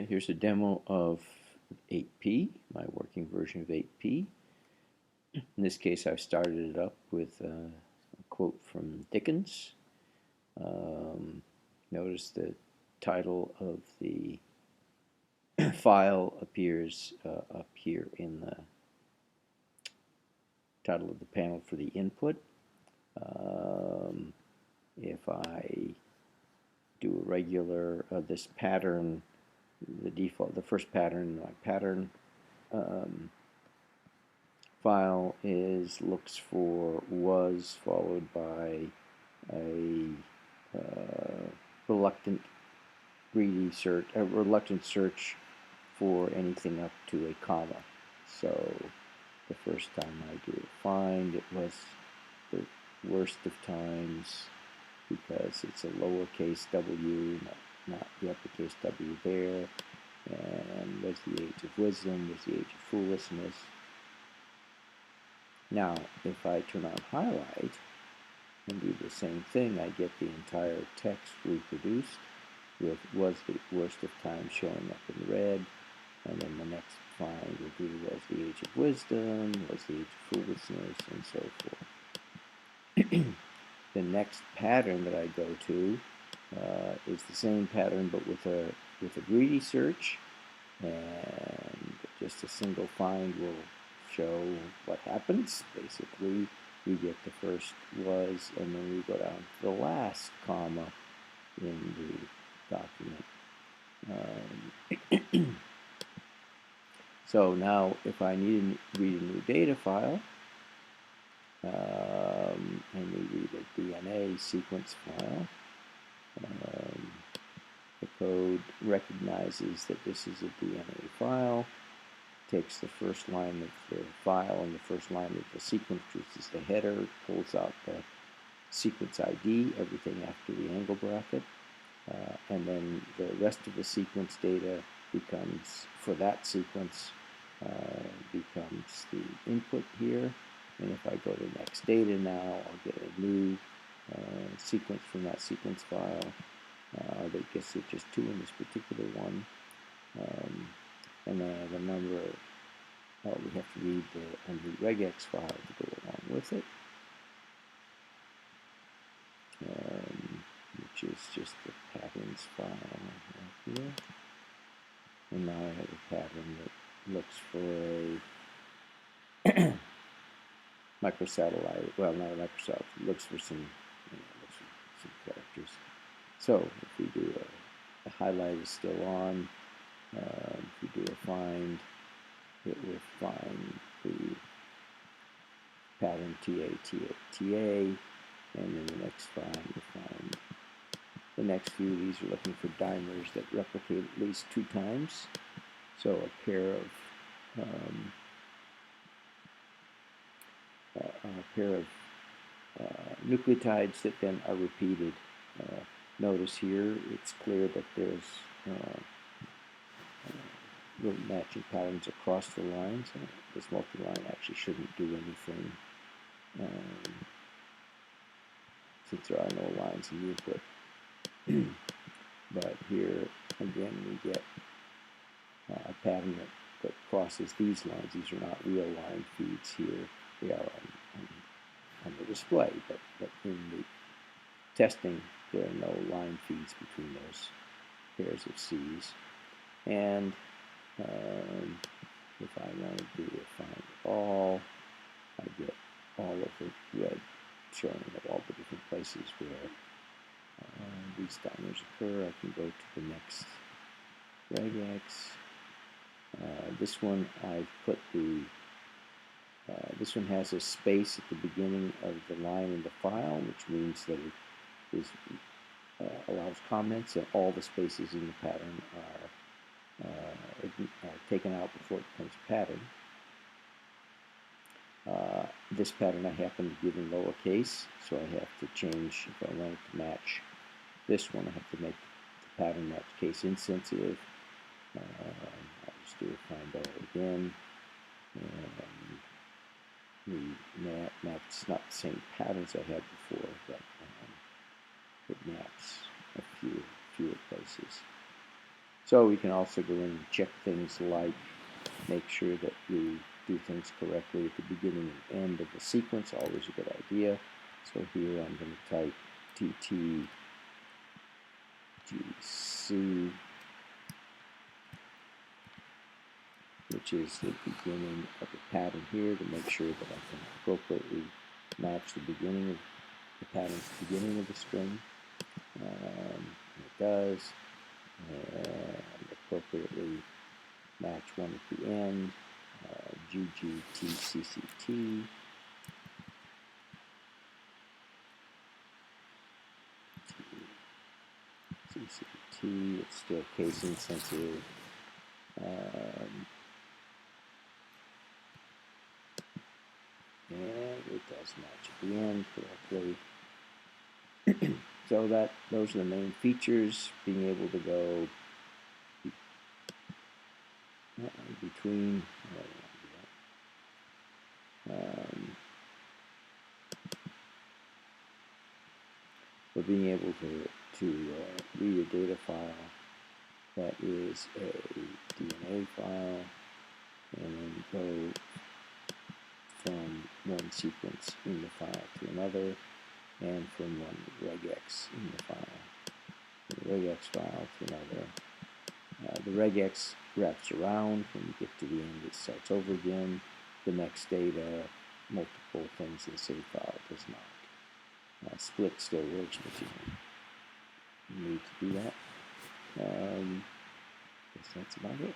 Here's a demo of 8P, my working version of 8P. In this case, I've started it up with a quote from Dickens. Notice the title of the file appears up here in the title of the panel for the input. If I do a regular, this pattern, the first pattern in my pattern file looks for was followed by a reluctant search for anything up to a comma. So the first time I do a find, it was the worst of times because it's a lowercase w, not the uppercase W there, and was the age of wisdom, was the age of foolishness. Now, if I turn on highlight and do the same thing, I get the entire text reproduced with was the worst of times showing up in red, and then the next find will do was the age of wisdom, was the age of foolishness, and so forth. The next pattern that I go to is the same pattern but with a greedy search, and just a single find will show what happens. Basically, we get the first was, and then we go down to the last comma in the document. So now, if I need to read a new data file, and we read a DNA sequence file, the code recognizes that this is a DNA file, takes the first line of the file and the first line of the sequence, which is the header, pulls out the sequence ID, everything after the angle bracket, and then the rest of the sequence data becomes, for that sequence, becomes the input here. And if I go to next data now, I'll get a new sequence from that sequence file. I guess there's just two in this particular one. And then I have a number of, we have to read a new regex file to go along with it, which is just the patterns file right here. And now I have a pattern that looks for a microsatellite, well, not a microsatellite, looks for some characters. So if we do the highlight is still on, if we do a find, it will find the pattern TA, and then the next find will find the next few. These are looking for dimers that replicate at least 2 times. So a pair of nucleotides that then are repeated. Notice here it's clear that there's matching patterns across the lines. This multi-line actually shouldn't do anything since there are no lines in the input. But here again we get a pattern that crosses these lines. These are not real line feeds here. They are on the display, but in the testing there are no line feeds between those pairs of C's. And if I want to do a find all, I get all of the red showing at all the different places where these dimers occur. I can go to the next regex. This one I've put this one has a space at the beginning of the line in the file, which means that it allows comments, and all the spaces in the pattern are taken out before it becomes a pattern. This pattern I happen to give in lowercase, so I have to change, if I want it to match this one, I have to make the pattern match case insensitive. I'll just do a find all again. The maps not the same patterns I had before, but it maps a fewer places. So we can also go in and check things like make sure that we do things correctly at the beginning and end of the sequence, always a good idea. So here I'm going to type TTGC, which is the beginning of the pattern here, to make sure that I can appropriately match the beginning of the pattern's beginning of the string. It does, and appropriately match one at the end. GGTCCT. CCT, it's still case insensitive. And it does match at the end correctly. So those are the main features, being able to go between. So being able to read a data file that is a DNA file, and then go from one sequence in the file to another, and from one regex in the file, the regex file to another. The regex wraps around. When you get to the end, it starts over again. The next data, multiple things in the save file does not. Split still works, but you need to do that. I guess that's about it.